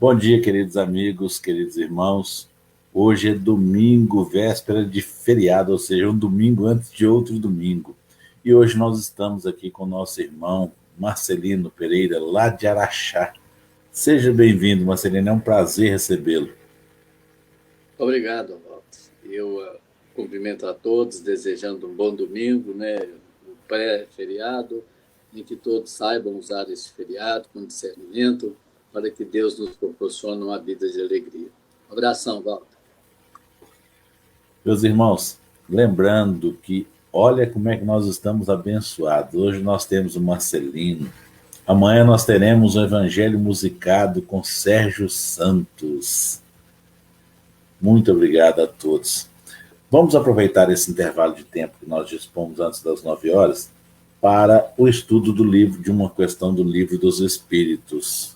Bom dia, queridos amigos, queridos irmãos. Hoje é domingo, véspera de feriado, ou seja, um domingo antes de outro domingo. E hoje nós estamos aqui com nosso irmão Marcelino Pereira, lá de Araxá. Seja bem-vindo, Marcelino, é um prazer recebê-lo. Obrigado, Walter. Eu cumprimento a todos, desejando um bom domingo, né? Um pré-feriado, em que todos saibam usar esse feriado com discernimento, para que Deus nos proporcione uma vida de alegria. Um abração, Walter. Meus irmãos, lembrando que olha como é que nós estamos abençoados. Hoje nós temos o Marcelino. Amanhã nós teremos o Evangelho musicado com Sérgio Santos. Muito obrigado a todos. Vamos aproveitar esse intervalo de tempo que nós dispomos antes das 9 horas para o estudo do livro, de uma questão do Livro dos Espíritos.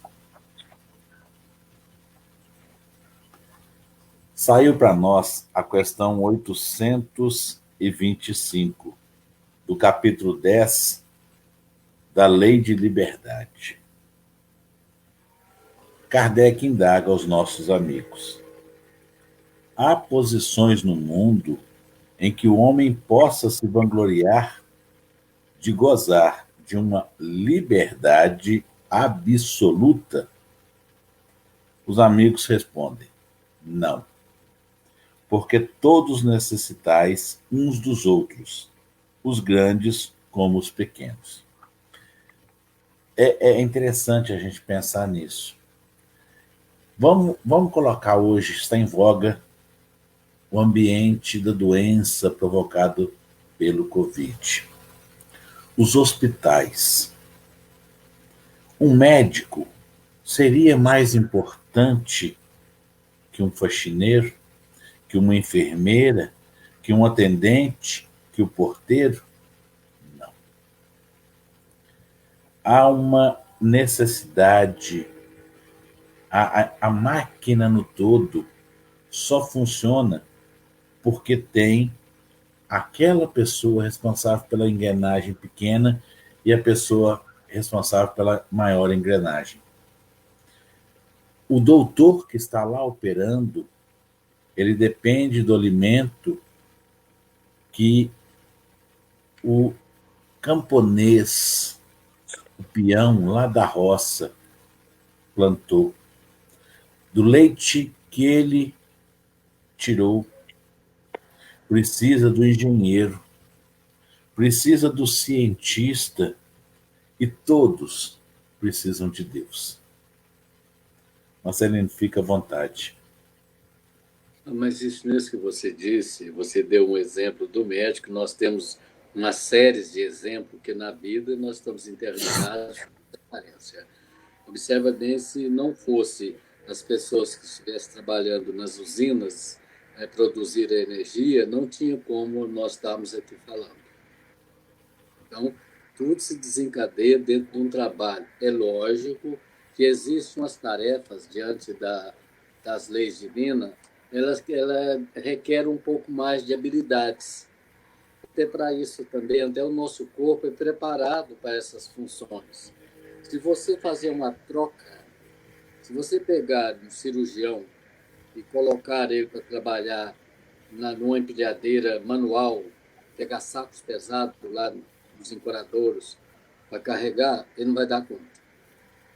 Saiu para nós a questão 825, do capítulo 10 da Lei de Liberdade. Kardec indaga aos nossos amigos: há posições no mundo em que o homem possa se vangloriar de gozar de uma liberdade absoluta? Os amigos respondem: não, porque todos necessitais uns dos outros, os grandes como os pequenos. É interessante a gente pensar nisso. Vamos colocar hoje, está em voga, o ambiente da doença provocado pelo Covid. Os hospitais. Um médico seria mais importante que um faxineiro, que uma enfermeira, que um atendente, que o porteiro? Não. Há uma necessidade. A máquina no todo só funciona porque tem aquela pessoa responsável pela engrenagem pequena e a pessoa responsável pela maior engrenagem. O doutor que está lá operando, ele depende do alimento que o camponês, o peão lá da roça, plantou, do leite que ele tirou. Precisa do engenheiro, precisa do cientista, e todos precisam de Deus. Marcelino, fica à vontade. Mas isso mesmo que você disse, você deu um exemplo do médico, nós temos uma série de exemplos que na vida nós estamos interligados com transparência. Observa bem, se não fosse as pessoas que estivessem trabalhando nas usinas produzir a energia, não tinha como nós estarmos aqui falando. Então, tudo se desencadeia dentro de um trabalho. É lógico que existem umas tarefas diante das leis divinas, ela requer um pouco mais de habilidades. Até para isso também, até o nosso corpo é preparado para essas funções. Se você fazer uma troca, se você pegar um cirurgião e colocar ele para trabalhar numa empilhadeira manual, pegar sacos pesados lá nos encoradouros para carregar, ele não vai dar conta.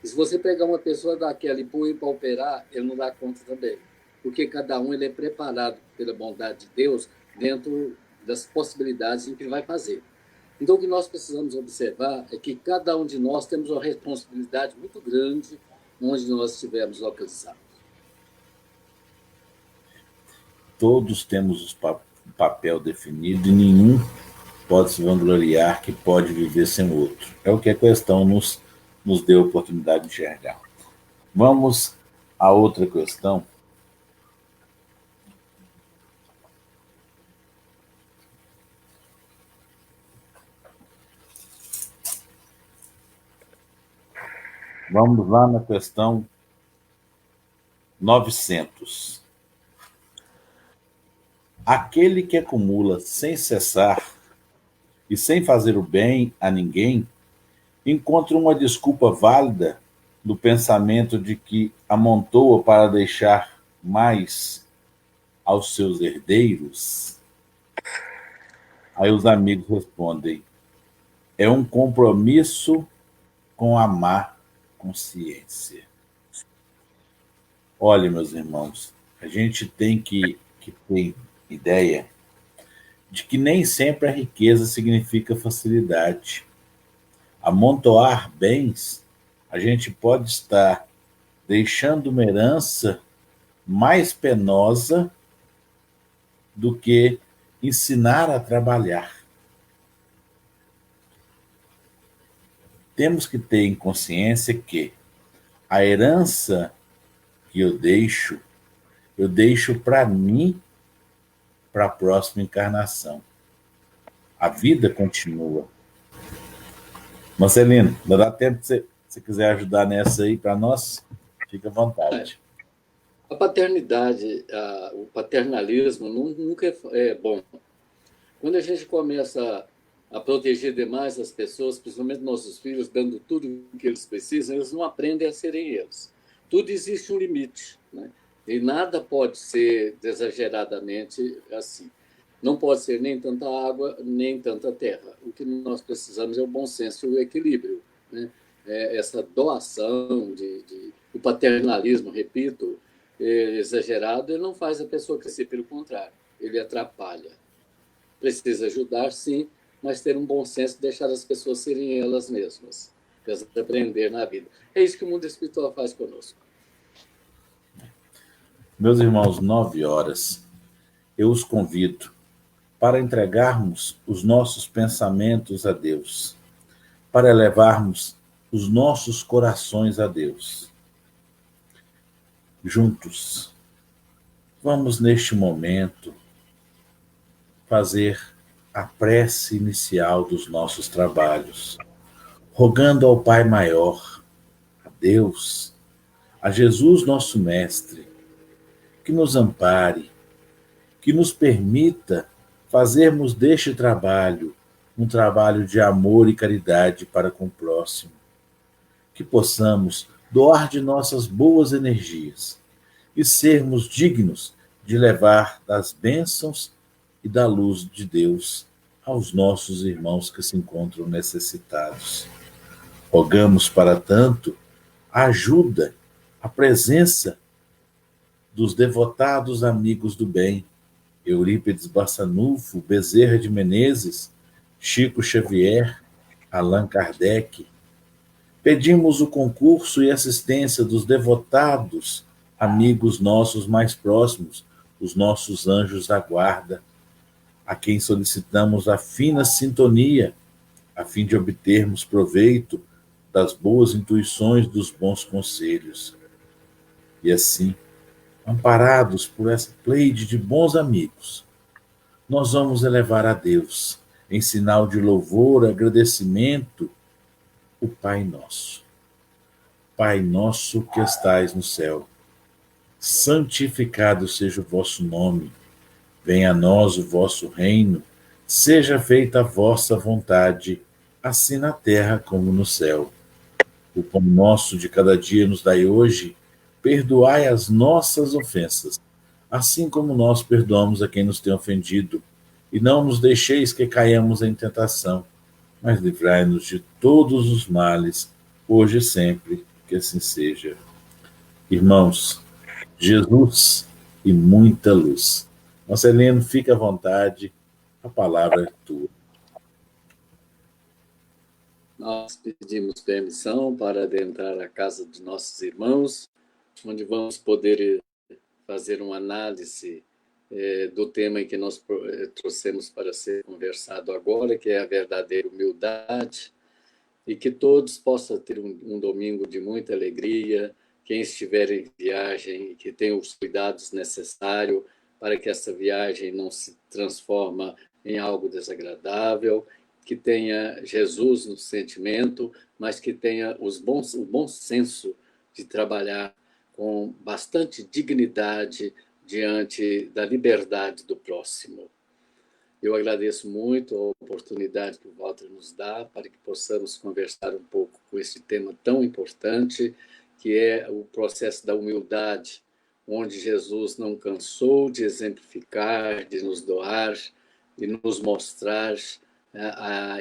E se você pegar uma pessoa daquela e pôr ele para operar, ele não dá conta também. Porque cada um ele é preparado pela bondade de Deus dentro das possibilidades em que ele vai fazer. Então, o que nós precisamos observar é que cada um de nós temos uma responsabilidade muito grande onde nós estivermos localizados. Todos temos o papel definido e nenhum pode se vangloriar que pode viver sem o outro. É o que a questão nos deu a oportunidade de enxergar. Vamos a outra questão. Vamos lá na questão 900. Aquele que acumula sem cessar e sem fazer o bem a ninguém, encontra uma desculpa válida do pensamento de que amontoa para deixar mais aos seus herdeiros? Aí os amigos respondem: é um compromisso com a má consciência. Olha, meus irmãos, a gente tem que ter ideia de que nem sempre a riqueza significa facilidade. Amontoar bens, a gente pode estar deixando uma herança mais penosa do que ensinar a trabalhar. Temos que ter em consciência que a herança que eu deixo para mim, para a próxima encarnação. A vida continua. Marcelino, ainda dá tempo se você quiser ajudar nessa aí para nós? Fica à vontade. A paternidade, o paternalismo nunca é bom. Quando a gente começa a proteger demais as pessoas, principalmente nossos filhos, dando tudo o que eles precisam, eles não aprendem a serem eles. Tudo existe um limite, né? E nada pode ser exageradamente assim. Não pode ser nem tanta água, nem tanta terra. O que nós precisamos é o bom senso e o equilíbrio, né? Essa doação, o paternalismo, repito, exagerado, ele não faz a pessoa crescer, pelo contrário, ele atrapalha. Precisa ajudar, sim, mas ter um bom senso e deixar as pessoas serem elas mesmas, para aprender na vida. É isso que o mundo espiritual faz conosco. Meus irmãos, 9 horas, eu os convido para entregarmos os nossos pensamentos a Deus, para elevarmos os nossos corações a Deus. Juntos, vamos neste momento fazer a prece inicial dos nossos trabalhos, rogando ao Pai Maior, a Deus, a Jesus, nosso Mestre, que nos ampare, que nos permita fazermos deste trabalho um trabalho de amor e caridade para com o próximo, que possamos doar de nossas boas energias e sermos dignos de levar das bênçãos e da luz de Deus aos nossos irmãos que se encontram necessitados. Rogamos, para tanto, a ajuda, a presença dos devotados amigos do bem, Eurípides Barçanufo, Bezerra de Menezes, Chico Xavier, Allan Kardec. Pedimos o concurso e assistência dos devotados amigos nossos mais próximos, os nossos anjos da guarda, a quem solicitamos a fina sintonia, a fim de obtermos proveito das boas intuições dos bons conselhos. E assim, amparados por essa pleide de bons amigos, nós vamos elevar a Deus, em sinal de louvor e agradecimento, o Pai Nosso. Pai nosso que estais no céu, santificado seja o vosso nome. Venha a nós o vosso reino, seja feita a vossa vontade, assim na terra como no céu. O pão nosso de cada dia nos dai hoje, perdoai as nossas ofensas, assim como nós perdoamos a quem nos tem ofendido, e não nos deixeis que caiamos em tentação, mas livrai-nos de todos os males, hoje e sempre, que assim seja. Irmãos, Jesus e muita luz. Marcelino, fica à vontade, a palavra é tua. Nós pedimos permissão para adentrar a casa de nossos irmãos, onde vamos poder fazer uma análise do tema em que nós trouxemos para ser conversado agora, que é a verdadeira humildade, e que todos possam ter um domingo de muita alegria, quem estiver em viagem, que tenha os cuidados necessários para que essa viagem não se transforme em algo desagradável, que tenha Jesus no sentimento, mas que tenha o bom senso de trabalhar com bastante dignidade diante da liberdade do próximo. Eu agradeço muito a oportunidade que o Walter nos dá para que possamos conversar um pouco com esse tema tão importante que é o processo da humildade, onde Jesus não cansou de exemplificar, de nos doar, de nos mostrar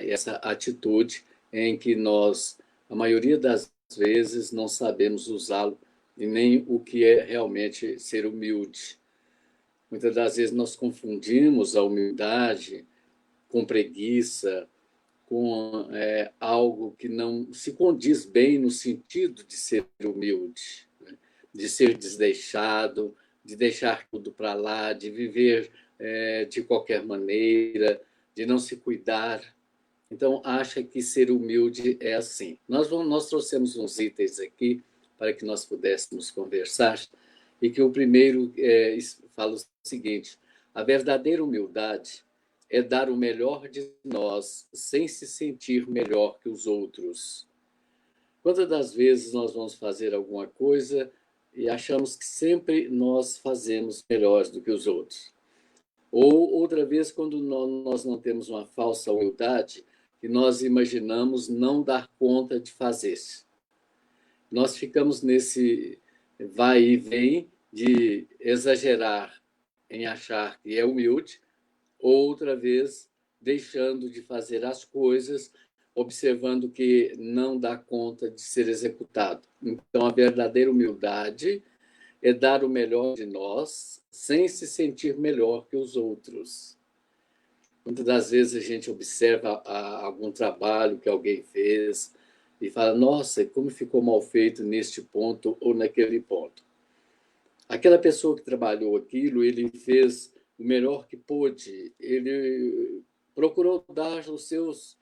essa atitude em que nós, a maioria das vezes, não sabemos usá-lo e nem o que é realmente ser humilde. Muitas das vezes nós confundimos a humildade com preguiça, com algo que não se condiz bem no sentido de ser humilde, né? De ser desleixado, de deixar tudo para lá, de viver de qualquer maneira, de não se cuidar. Então, acha que ser humilde é assim. Nós trouxemos uns itens aqui para que nós pudéssemos conversar, e que o primeiro fala o seguinte: a verdadeira humildade é dar o melhor de nós sem se sentir melhor que os outros. Quantas das vezes nós vamos fazer alguma coisa e achamos que sempre nós fazemos melhor do que os outros? Ou outra vez, quando nós não temos uma falsa humildade, que nós imaginamos não dar conta de fazer. Nós ficamos nesse vai e vem de exagerar em achar que é humilde, outra vez deixando de fazer as coisas, observando que não dá conta de ser executado. Então, a verdadeira humildade é dar o melhor de nós sem se sentir melhor que os outros. Muitas das vezes a gente observa algum trabalho que alguém fez e fala: nossa, como ficou mal feito neste ponto ou naquele ponto. Aquela pessoa que trabalhou aquilo, ele fez o melhor que pôde, ele procurou dar os seus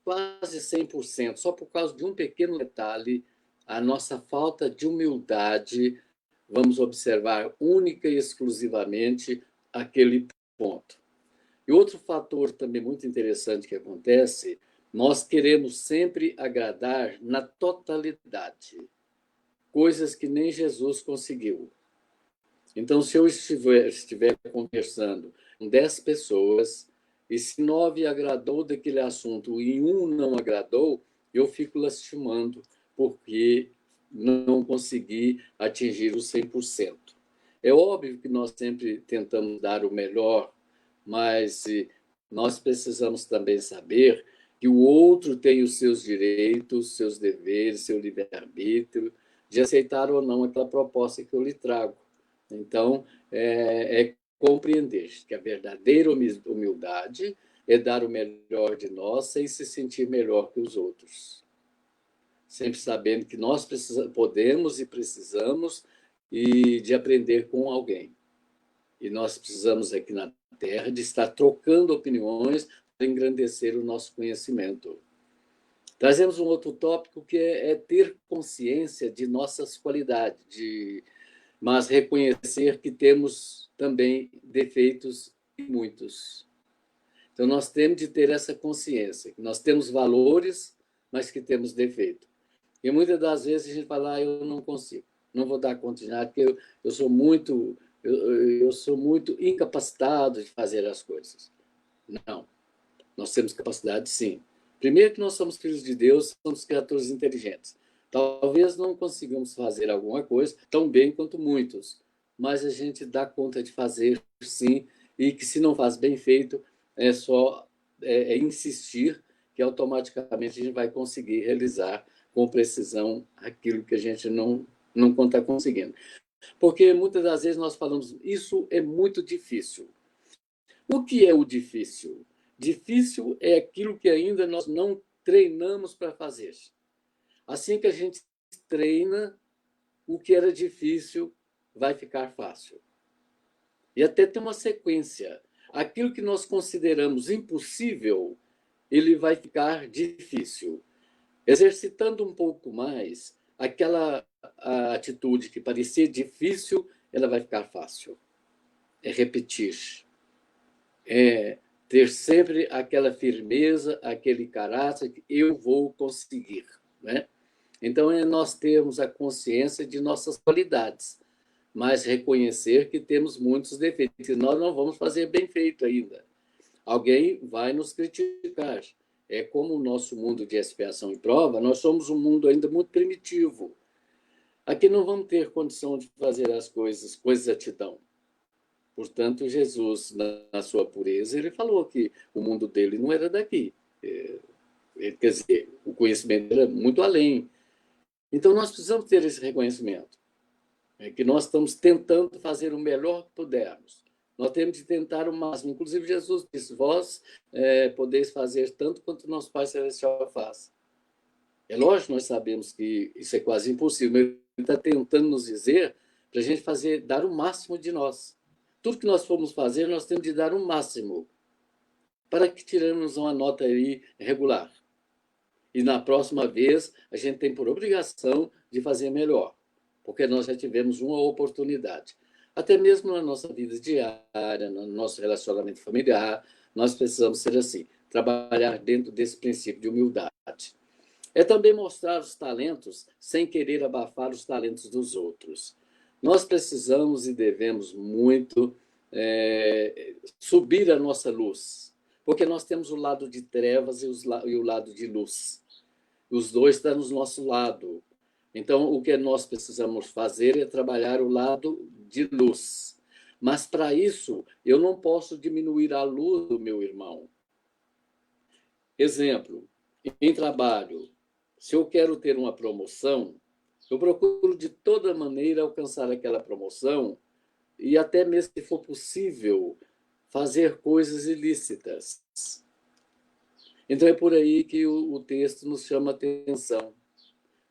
quase 100%, só por causa de um pequeno detalhe, a nossa falta de humildade, vamos observar única e exclusivamente aquele ponto. E outro fator também muito interessante que acontece, nós queremos sempre agradar na totalidade, coisas que nem Jesus conseguiu. Então, se eu estiver conversando com 10 pessoas, e se 9 agradou daquele assunto e um não agradou, eu fico lastimando, porque não consegui atingir o 100%. É óbvio que nós sempre tentamos dar o melhor, mas nós precisamos também saber que o outro tem os seus direitos, seus deveres, seu livre-arbítrio, de aceitar ou não aquela proposta que eu lhe trago. Então, é compreender que a verdadeira humildade é dar o melhor de nós sem se sentir melhor que os outros. Sempre sabendo que nós podemos e precisamos de aprender com alguém. E nós precisamos aqui na Terra de estar trocando opiniões para engrandecer o nosso conhecimento. Trazemos um outro tópico que é ter consciência de nossas qualidades, mas reconhecer que temos também defeitos e muitos. Então, nós temos de ter essa consciência, que nós temos valores, mas que temos defeito. E muitas das vezes a gente fala: eu não consigo, não vou dar conta de nada, porque eu sou muito incapacitado de fazer as coisas. Não, nós temos capacidade, sim. Primeiro que nós somos filhos de Deus, somos criaturas inteligentes. Talvez não consigamos fazer alguma coisa tão bem quanto muitos, mas a gente dá conta de fazer, sim, e que se não faz bem feito, é só insistir, que automaticamente a gente vai conseguir realizar com precisão aquilo que a gente não está conseguindo. Porque muitas das vezes nós falamos: isso é muito difícil. O que é o difícil? Difícil é aquilo que ainda nós não treinamos para fazer. Assim que a gente treina, o que era difícil vai ficar fácil. E até tem uma sequência. Aquilo que nós consideramos impossível, ele vai ficar difícil. Exercitando um pouco mais, aquela atitude que parecia difícil, ela vai ficar fácil. É repetir. É ter sempre aquela firmeza, aquele caráter que eu vou conseguir, né? Então, nós termos a consciência de nossas qualidades, mas reconhecer que temos muitos defeitos, e nós não vamos fazer bem feito ainda. Alguém vai nos criticar. É como o nosso mundo de expiação e prova, nós somos um mundo ainda muito primitivo. Aqui não vamos ter condição de fazer as coisas com exatidão. Portanto, Jesus, na sua pureza, ele falou que o mundo dele não era daqui. Quer dizer, o conhecimento era muito além. Então, nós precisamos ter esse reconhecimento, que nós estamos tentando fazer o melhor que pudermos. Nós temos de tentar o máximo. Inclusive, Jesus disse, vós podeis fazer tanto quanto nosso Pai Celestial faz. É lógico, nós sabemos que isso é quase impossível, mas ele está tentando nos dizer para a gente dar o máximo de nós. Tudo que nós formos fazer, nós temos de dar o máximo para que tiremos uma nota aí regular. E na próxima vez, a gente tem por obrigação de fazer melhor, porque nós já tivemos uma oportunidade. Até mesmo na nossa vida diária, no nosso relacionamento familiar, nós precisamos ser assim, trabalhar dentro desse princípio de humildade. É também mostrar os talentos sem querer abafar os talentos dos outros. Nós precisamos e devemos muito subir a nossa luz, porque nós temos o lado de trevas e o lado de luz. Os dois estão no nosso lado. Então, o que nós precisamos fazer é trabalhar o lado de luz. Mas, para isso, eu não posso diminuir a luz do meu irmão. Exemplo, em trabalho, se eu quero ter uma promoção, eu procuro de toda maneira alcançar aquela promoção e até mesmo, se for possível, fazer coisas ilícitas. Então, é por aí que o texto nos chama a atenção.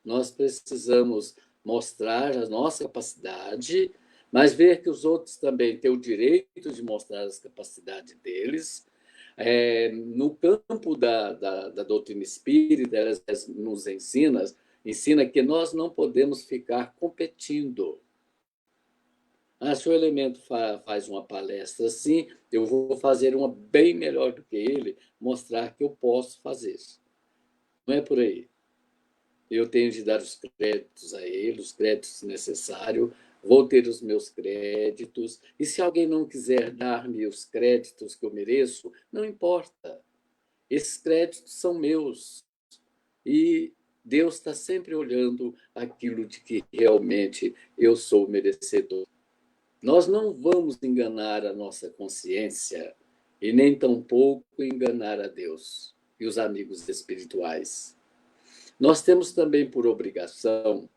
Nós precisamos mostrar a nossa capacidade, mas ver que os outros também têm o direito de mostrar as capacidades deles. No campo da doutrina espírita, ela nos ensina que nós não podemos ficar competindo. Se o elemento faz uma palestra assim, eu vou fazer uma bem melhor do que ele, mostrar que eu posso fazer. Não é por aí. Eu tenho de dar os créditos a ele, os créditos necessários, vou ter os meus créditos, e se alguém não quiser dar-me os créditos que eu mereço, não importa. Esses créditos são meus. E Deus está sempre olhando aquilo de que realmente eu sou merecedor. Nós não vamos enganar a nossa consciência e nem tampouco enganar a Deus e os amigos espirituais. Nós temos também por obrigação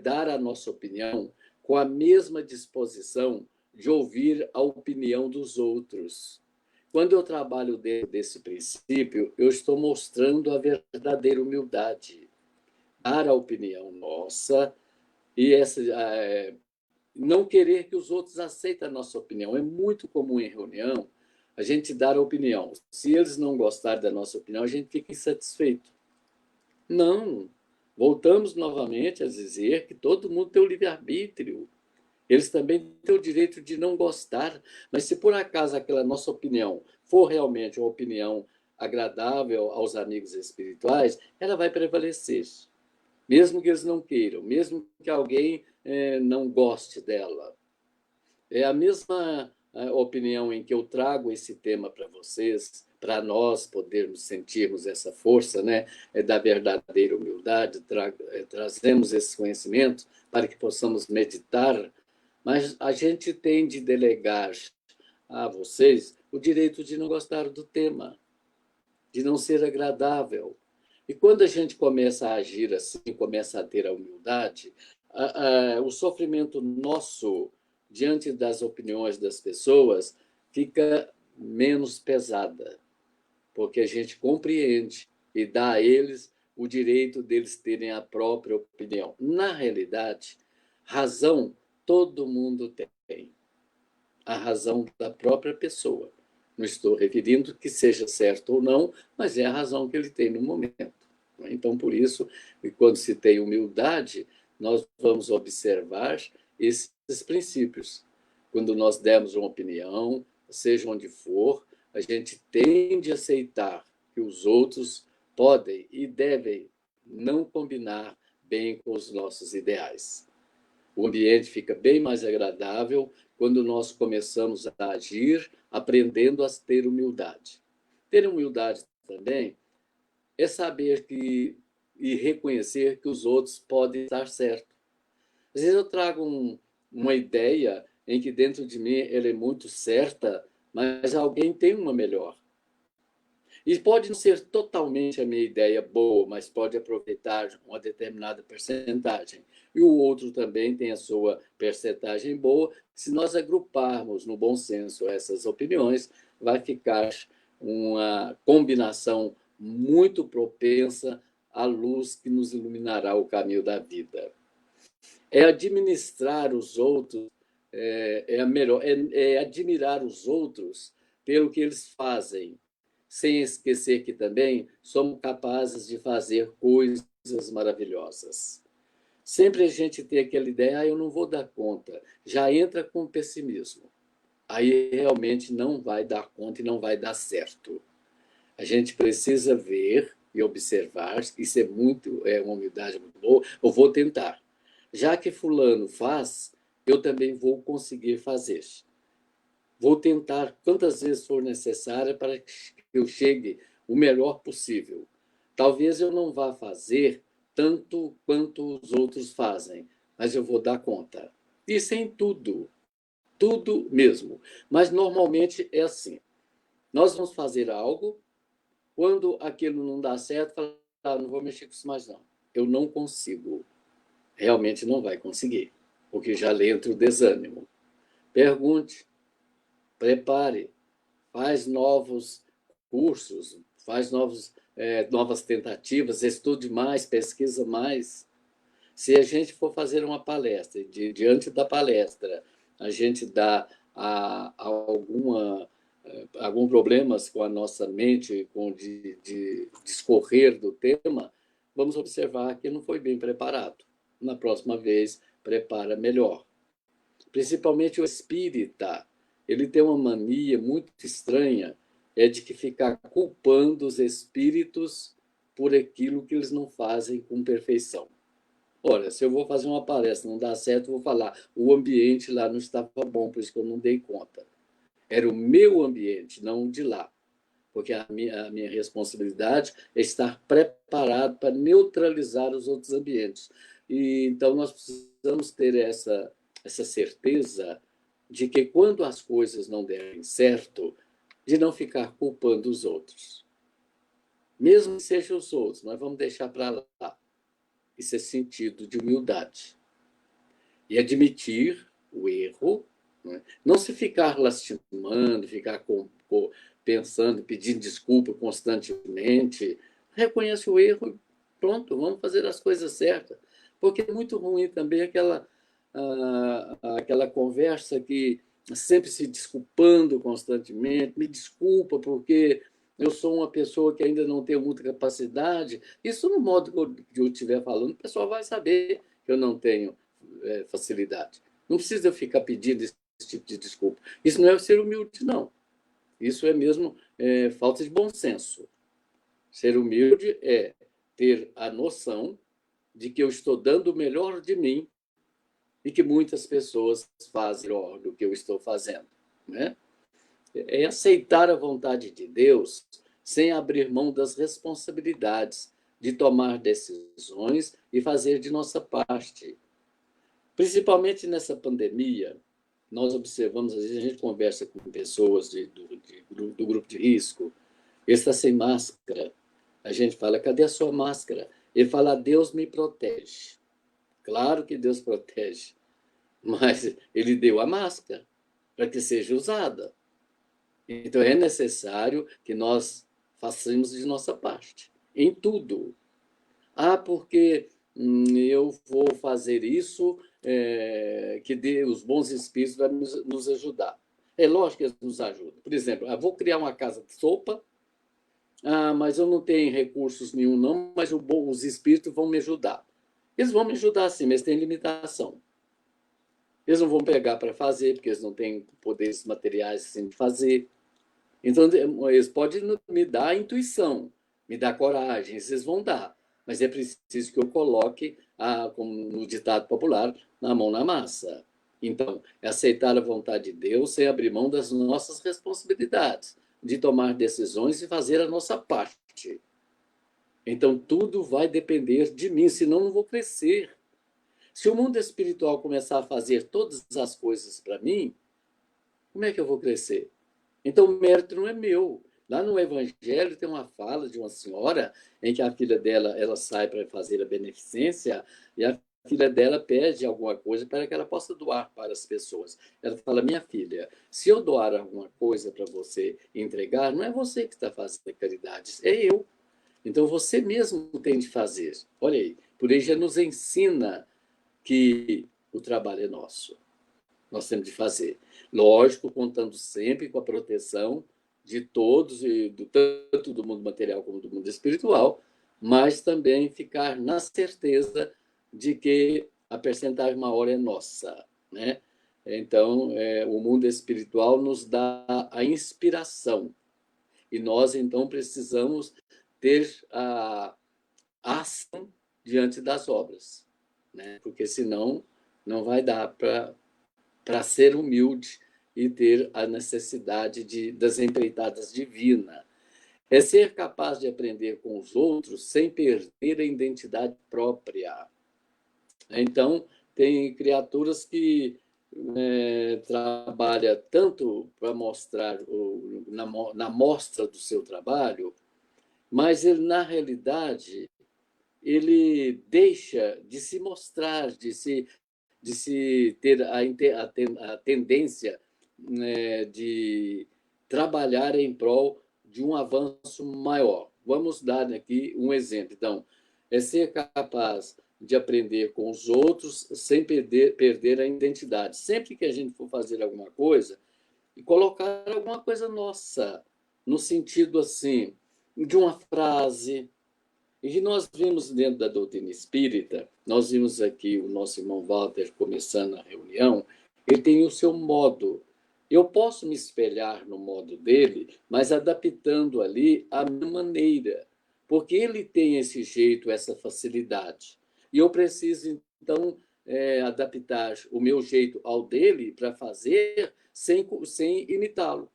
dar a nossa opinião com a mesma disposição de ouvir a opinião dos outros. Quando eu trabalho dentro desse princípio, eu estou mostrando a verdadeira humildade. Dar a opinião nossa e não querer que os outros aceitem a nossa opinião. É muito comum em reunião a gente dar a opinião. Se eles não gostarem da nossa opinião, a gente fica insatisfeito. Não. Voltamos novamente a dizer que todo mundo tem o livre-arbítrio. Eles também têm o direito de não gostar. Mas se por acaso aquela nossa opinião for realmente uma opinião agradável aos amigos espirituais, ela vai prevalecer. Mesmo que eles não queiram, mesmo que alguém não goste dela. É a mesma opinião em que eu trago esse tema para vocês, para nós podermos sentirmos essa força, né, da verdadeira humildade, trazemos esse conhecimento para que possamos meditar, mas a gente tem de delegar a vocês o direito de não gostar do tema, de não ser agradável. E quando a gente começa a agir assim, começa a ter a humildade, o sofrimento nosso diante das opiniões das pessoas fica menos pesada, porque a gente compreende e dá a eles o direito deles terem a própria opinião. Na realidade, razão todo mundo tem. A razão da própria pessoa. Não estou referindo que seja certo ou não, mas é a razão que ele tem no momento. Então, por isso, quando se tem humildade, nós vamos observar esses princípios. Quando nós demos uma opinião, seja onde for, a gente tem de aceitar que os outros podem e devem não combinar bem com os nossos ideais. O ambiente fica bem mais agradável quando nós começamos a agir aprendendo a ter humildade. Ter humildade também é saber e reconhecer que os outros podem estar certos. Às vezes eu trago uma ideia em que dentro de mim ela é muito certa, mas alguém tem uma melhor. E pode não ser totalmente a minha ideia boa, mas pode aproveitar uma determinada percentagem. E o outro também tem a sua percentagem boa. Se nós agruparmos no bom senso essas opiniões, vai ficar uma combinação muito propensa à luz que nos iluminará o caminho da vida. É administrar os outros, é admirar os outros pelo que eles fazem, sem esquecer que também somos capazes de fazer coisas maravilhosas. Sempre a gente tem aquela ideia, eu não vou dar conta, já entra com pessimismo. Aí realmente não vai dar conta e não vai dar certo. A gente precisa ver e observar, isso é uma humildade muito boa, eu vou tentar. Já que fulano faz, eu também vou conseguir fazer. Vou tentar quantas vezes for necessária para que eu chegue o melhor possível. Talvez eu não vá fazer tanto quanto os outros fazem, mas eu vou dar conta. Isso é em tudo, tudo mesmo. Mas normalmente é assim. Nós vamos fazer algo, quando aquilo não dá certo, fala, não vou mexer com isso mais não. Eu não consigo. Realmente não vai conseguir, porque já lhe entra o desânimo. Pergunte, prepare, faz novos cursos, faz novas tentativas, estude mais, pesquisa mais. Se a gente for fazer uma palestra, diante da palestra, a gente dá algum problemas com a nossa mente, de discorrer do tema, vamos observar que não foi bem preparado. Na próxima vez, prepara melhor. Principalmente o espírita, ele tem uma mania muito estranha, é de que ficar culpando os espíritos por aquilo que eles não fazem com perfeição. Olha, se eu vou fazer uma palestra, não dá certo, eu vou falar, o ambiente lá não estava bom, por isso que eu não dei conta. Era o meu ambiente, não o de lá. Porque a minha responsabilidade é estar preparado para neutralizar os outros ambientes. E, então, nós precisamos ter essa certeza de que, quando as coisas não derem certo, de não ficar culpando os outros. Mesmo que sejam os outros, nós vamos deixar para lá. Isso é sentido de humildade. E admitir o erro, não se ficar lastimando, ficar pensando, pedindo desculpa constantemente. Reconhece o erro e pronto, vamos fazer as coisas certas. Porque é muito ruim também aquela conversa que sempre se desculpando constantemente, me desculpa porque eu sou uma pessoa que ainda não tenho muita capacidade. Isso, no modo que eu estiver falando, o pessoal vai saber que eu não tenho facilidade. Não precisa ficar pedindo esse tipo de desculpa. Isso não é ser humilde, não. Isso é mesmo falta de bom senso. Ser humilde é ter a noção de que eu estou dando o melhor de mim e que muitas pessoas fazem melhor do que eu estou fazendo. Né? É aceitar a vontade de Deus sem abrir mão das responsabilidades de tomar decisões e fazer de nossa parte. Principalmente nessa pandemia, nós observamos, às vezes a gente conversa com pessoas do grupo de risco, ele está sem máscara. A gente fala, cadê a sua máscara? Ele fala, Deus me protege. Claro que Deus protege, mas ele deu a máscara para que seja usada. Então é necessário que nós façamos de nossa parte, em tudo. Porque eu vou fazer isso, que os bons espíritos vão nos ajudar. É lógico que eles nos ajudam. Por exemplo, eu vou criar uma casa de sopa, mas eu não tenho recursos nenhum, não, mas os espíritos vão me ajudar. Eles vão me ajudar sim, mas tem limitação. Eles não vão pegar para fazer, porque eles não têm poderes materiais assim de fazer. Então, eles podem me dar a intuição, me dar coragem, eles vão dar. Mas é preciso que eu coloque, como no ditado popular, na mão na massa. Então, é aceitar a vontade de Deus sem abrir mão das nossas responsabilidades, de tomar decisões e fazer a nossa parte. Então, tudo vai depender de mim, senão não vou crescer. Se o mundo espiritual começar a fazer todas as coisas para mim, como é que eu vou crescer? Então, o mérito não é meu. Lá no Evangelho tem uma fala de uma senhora em que a filha dela ela sai para fazer a beneficência e a filha dela pede alguma coisa para que ela possa doar para as pessoas. Ela fala: minha filha, se eu doar alguma coisa para você entregar, não é você que está fazendo caridade, é eu. Então, você mesmo tem de fazer. Olha aí, por aí já nos ensina que o trabalho é nosso. Nós temos de fazer. Lógico, contando sempre com a proteção de todos, e tanto do mundo material como do mundo espiritual, mas também ficar na certeza de que a percentagem maior é nossa, né? Então, o mundo espiritual nos dá a inspiração e nós, então, precisamos ter a ação diante das obras, né? Porque senão não vai dar para ser humilde e ter a necessidade das empreitadas divinas. É ser capaz de aprender com os outros sem perder a identidade própria. Então, tem criaturas que trabalham tanto para mostrar, na mostra do seu trabalho, mas ele, na realidade, ele deixa de se mostrar, de se ter a tendência, né, de trabalhar em prol de um avanço maior. Vamos dar aqui um exemplo. Então, é ser capaz de aprender com os outros sem perder a identidade. Sempre que a gente for fazer alguma coisa, e colocar alguma coisa nossa, no sentido assim, de uma frase, e que nós vimos dentro da doutrina espírita, nós vimos aqui o nosso irmão Walter começando a reunião, ele tem o seu modo. Eu posso me espelhar no modo dele, mas adaptando ali a minha maneira, porque ele tem esse jeito, essa facilidade. E eu preciso, então, adaptar o meu jeito ao dele para fazer sem imitá-lo.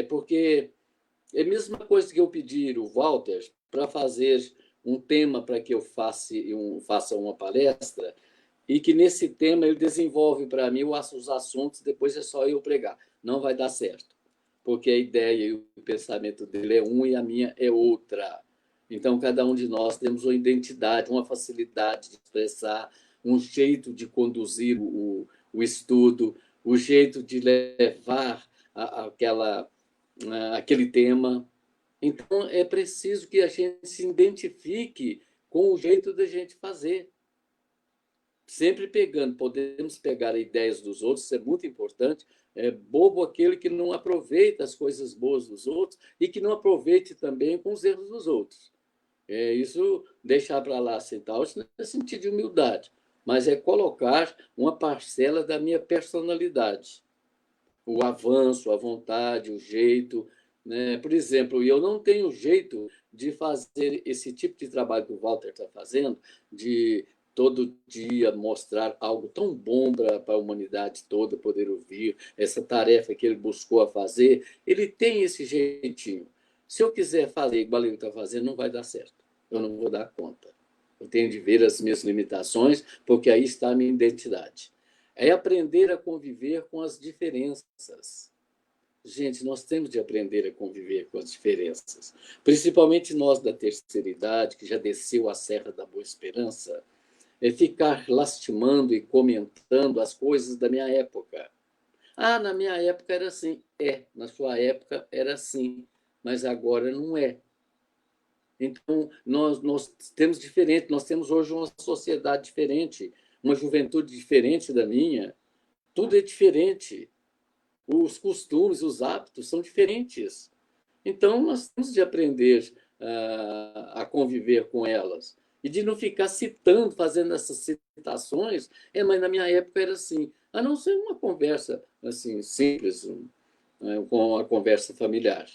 Porque é a mesma coisa que eu pedir o Walter para fazer um tema para que eu faça uma palestra e que nesse tema ele desenvolve para mim os assuntos, depois é só eu pregar. Não vai dar certo, porque a ideia e o pensamento dele é um e a minha é outra. Então, cada um de nós temos uma identidade, uma facilidade de expressar, um jeito de conduzir o estudo, o jeito de levar aquele tema. Então, é preciso que a gente se identifique com o jeito da gente fazer. Sempre podemos pegar ideias dos outros, isso é muito importante. É bobo aquele que não aproveita as coisas boas dos outros e que não aproveite também com os erros dos outros. Isso deixar para lá sentar, isso não é sentido de humildade, mas é colocar uma parcela da minha personalidade. O avanço, a vontade, o jeito, né? Por exemplo, eu não tenho jeito de fazer esse tipo de trabalho que o Walter está fazendo, de todo dia mostrar algo tão bom para a humanidade toda poder ouvir, essa tarefa que ele buscou a fazer, ele tem esse jeitinho. Se eu quiser fazer igual ele está fazendo, não vai dar certo. Eu não vou dar conta. Eu tenho de ver as minhas limitações, porque aí está a minha identidade. É aprender a conviver com as diferenças. Gente, nós temos de aprender a conviver com as diferenças. Principalmente nós da terceira idade, que já desceu a Serra da Boa Esperança, é ficar lastimando e comentando as coisas da minha época. Ah, na minha época era assim. Na sua época era assim, mas agora não é. Então, nós temos diferente, nós temos hoje uma sociedade diferente, uma juventude diferente da minha, tudo é diferente. Os costumes, os hábitos são diferentes. Então, nós temos de aprender a conviver com elas e de não ficar citando, fazendo essas citações. Mas na minha época era assim. A não ser uma conversa assim simples, com a conversa familiar.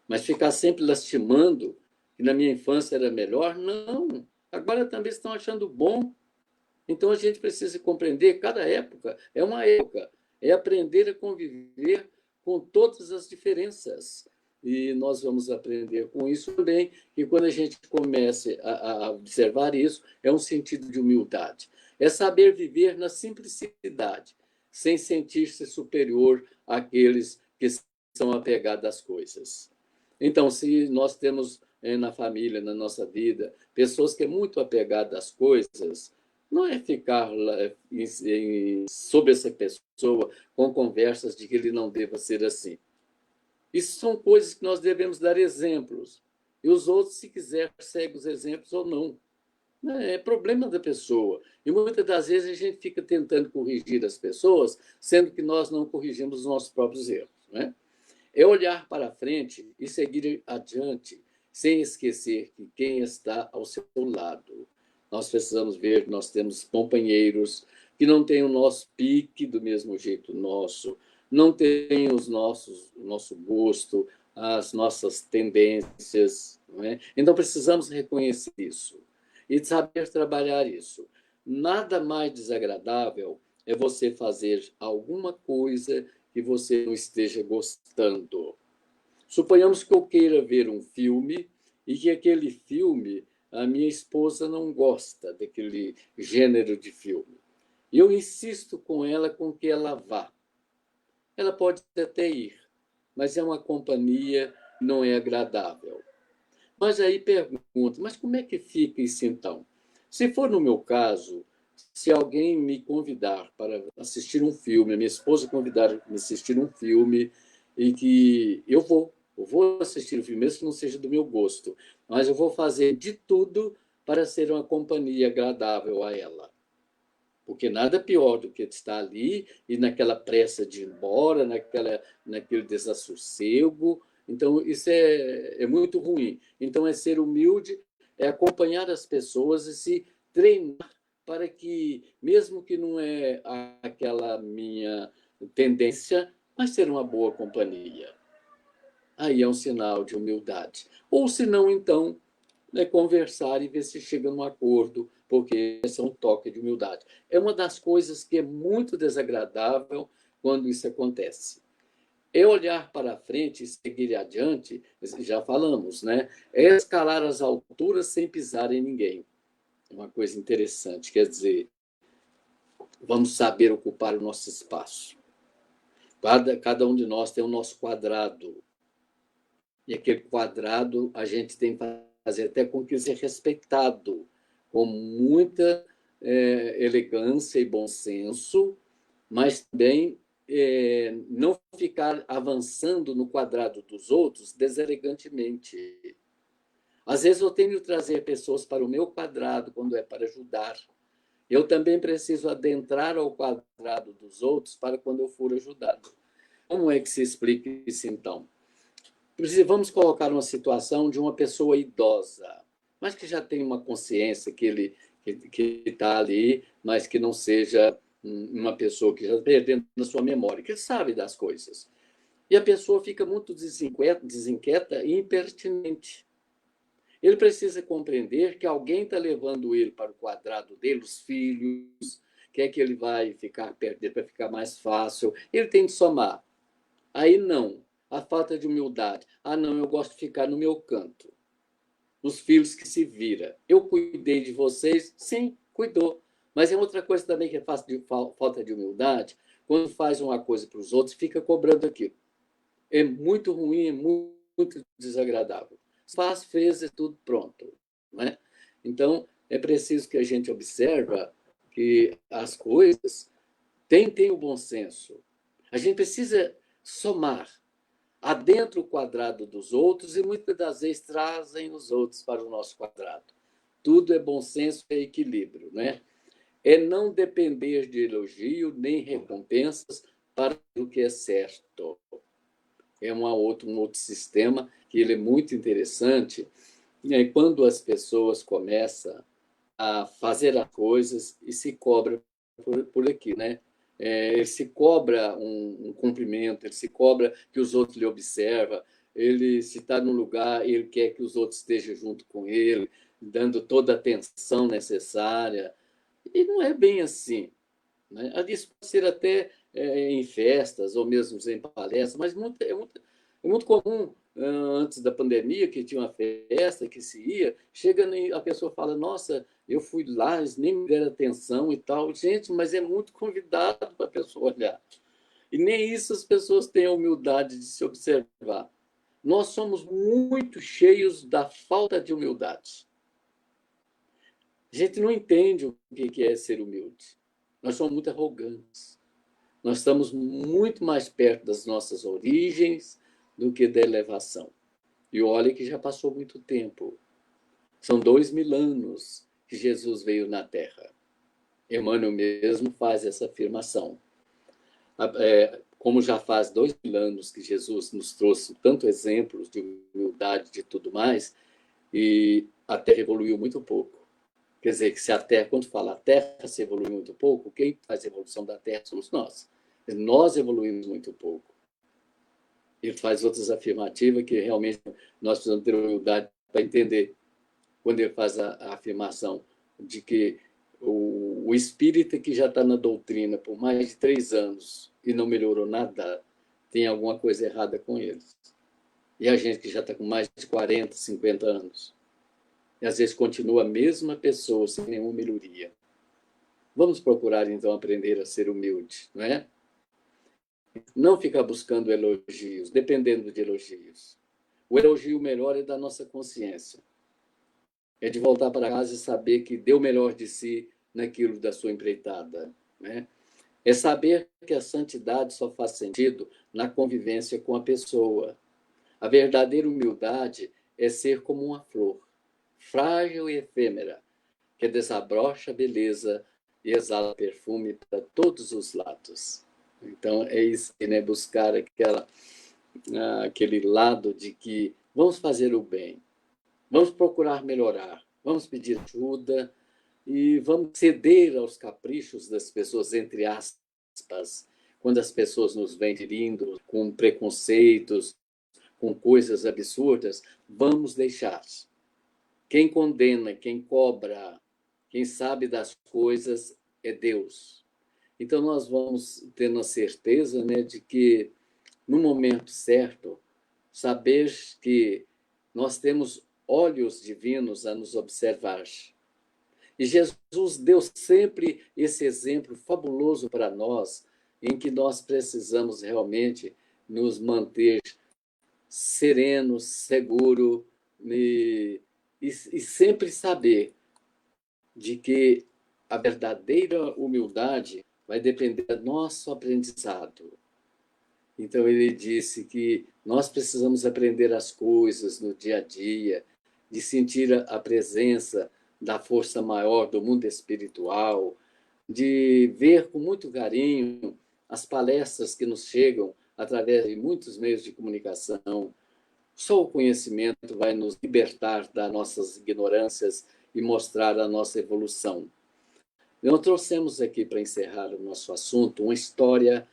Mas ficar sempre lastimando que na minha infância era melhor, não. Agora também estão achando bom. Então a gente precisa compreender que cada época é uma época. É aprender a conviver com todas as diferenças. e nós vamos aprender com isso também, que quando a gente comece a observar isso, é um sentido de humildade. É saber viver na simplicidade, sem sentir-se superior àqueles que são apegados às coisas. Então, se nós temos na família, na nossa vida, pessoas que é muito apegadas às coisas, não é ficar sobre essa pessoa com conversas de que ele não deva ser assim. Isso são coisas que nós devemos dar exemplos. E os outros, se quiser, seguem os exemplos ou não. É problema da pessoa. E muitas das vezes a gente fica tentando corrigir as pessoas, sendo que nós não corrigimos os nossos próprios erros. Né? É olhar para frente e seguir adiante, sem esquecer que quem está ao seu lado. Nós precisamos ver que nós temos companheiros que não têm o nosso pique do mesmo jeito nosso, não têm o nosso gosto, as nossas tendências. Não é? Então, precisamos reconhecer isso e saber trabalhar isso. Nada mais desagradável é você fazer alguma coisa que você não esteja gostando. Suponhamos que eu queira ver um filme e que aquele filme a minha esposa não gosta daquele gênero de filme. E eu insisto com ela com que ela vá. Ela pode até ir, mas é uma companhia, não é agradável. Mas aí pergunto, mas como é que fica isso então? Se for no meu caso, se alguém me convidar para assistir um filme, a minha esposa convidar para assistir um filme, e que eu vou assistir o filme, mesmo que não seja do meu gosto, mas eu vou fazer de tudo para ser uma companhia agradável a ela. Porque nada pior do que estar ali e naquela pressa de ir embora, naquele desassossego. Então, isso é muito ruim. Então, é ser humilde, é acompanhar as pessoas e se treinar para que, mesmo que não é aquela minha tendência, mas ser uma boa companhia. Aí é um sinal de humildade. Ou se não, então, conversar e ver se chega num acordo, porque esse é um toque de humildade. É uma das coisas que é muito desagradável quando isso acontece. É olhar para frente e seguir adiante, já falamos, né? É escalar as alturas sem pisar em ninguém. É uma coisa interessante, quer dizer, vamos saber ocupar o nosso espaço. Cada um de nós tem o nosso quadrado. E aquele quadrado a gente tem que fazer até com que seja respeitado, com muita elegância e bom senso, mas também não ficar avançando no quadrado dos outros deselegantemente. Às vezes eu tenho que trazer pessoas para o meu quadrado quando é para ajudar. Eu também preciso adentrar ao quadrado dos outros para quando eu for ajudado. Como é que se explica isso, então? Vamos colocar uma situação de uma pessoa idosa, mas que já tem uma consciência que está ali, mas que não seja uma pessoa que já está perdendo a sua memória, que sabe das coisas. E a pessoa fica muito desinquieta e impertinente. Ele precisa compreender que alguém está levando ele para o quadrado dele, os filhos, quer que ele vai ficar perto dele para ficar mais fácil. Ele tem que somar. Aí não. A falta de humildade. Ah, não, eu gosto de ficar no meu canto. Os filhos que se vira. Eu cuidei de vocês? Sim, cuidou. Mas é outra coisa também que é fácil de falta de humildade. Quando faz uma coisa para os outros, fica cobrando aquilo. É muito ruim, é muito desagradável. Faz, fez, é tudo pronto. Né? Então, é preciso que a gente observe que as coisas têm o bom senso. A gente precisa somar adentra o quadrado dos outros e muitas das vezes trazem os outros para o nosso quadrado. Tudo é bom senso e equilíbrio, né? É não depender de elogio nem recompensas para o que é certo. É um outro sistema que ele é muito interessante. E aí, quando as pessoas começam a fazer as coisas e se cobra por aqui, né? Ele se cobra um cumprimento, ele se cobra que os outros lhe observam, ele se está num lugar, ele quer que os outros estejam junto com ele, dando toda a atenção necessária. E não é bem assim. Né? Isso pode ser até em festas ou mesmo em palestras, mas é muito comum antes da pandemia, que tinha uma festa, que se ia, chega a pessoa fala, nossa, eu fui lá, eles nem me deram atenção e tal. Gente, mas é muito convidado para a pessoa olhar. E nem isso as pessoas têm a humildade de se observar. Nós somos muito cheios da falta de humildade. A gente não entende o que é ser humilde. Nós somos muito arrogantes. Nós estamos muito mais perto das nossas origens do que da elevação. E olha que já passou muito tempo. São 2000 anos que Jesus veio na Terra. Emmanuel mesmo faz essa afirmação. Como já faz 2000 anos que Jesus nos trouxe tantos exemplos de humildade, de tudo mais, e a Terra evoluiu muito pouco. Quer dizer, que se a Terra, quando fala a Terra se evoluiu muito pouco, quem faz a evolução da Terra somos nós. Nós evoluímos muito pouco. Ele faz outras afirmativas que realmente nós precisamos ter humildade para entender. Quando ele faz a afirmação de que o espírita que já está na doutrina por mais de 3 anos e não melhorou nada, tem alguma coisa errada com eles. E a gente que já está com mais de 40, 50 anos, e às vezes continua a mesma pessoa sem nenhuma melhoria. Vamos procurar, então, aprender a ser humilde, não é? Não ficar buscando elogios, dependendo de elogios. O elogio melhor é da nossa consciência. É de voltar para casa e saber que deu o melhor de si naquilo da sua empreitada, né? É saber que a santidade só faz sentido na convivência com a pessoa. A verdadeira humildade é ser como uma flor, frágil e efêmera, que desabrocha a beleza e exala perfume para todos os lados. Então, é isso, né? Buscar aquele lado de que vamos fazer o bem, vamos procurar melhorar, vamos pedir ajuda e vamos ceder aos caprichos das pessoas, entre aspas, quando as pessoas nos vêm ferindo com preconceitos, com coisas absurdas, vamos deixar. Quem condena, quem cobra, quem sabe das coisas é Deus. Então, nós vamos tendo a certeza, né, de que, no momento certo, saber que nós temos olhos divinos a nos observar. E Jesus deu sempre esse exemplo fabuloso para nós, em que nós precisamos realmente nos manter serenos, seguros e sempre saber de que a verdadeira humildade vai depender do nosso aprendizado. Então, ele disse que nós precisamos aprender as coisas no dia a dia, de sentir a presença da força maior do mundo espiritual, de ver com muito carinho as palestras que nos chegam através de muitos meios de comunicação. Só o conhecimento vai nos libertar das nossas ignorâncias e mostrar a nossa evolução. Nós trouxemos aqui, para encerrar o nosso assunto, uma história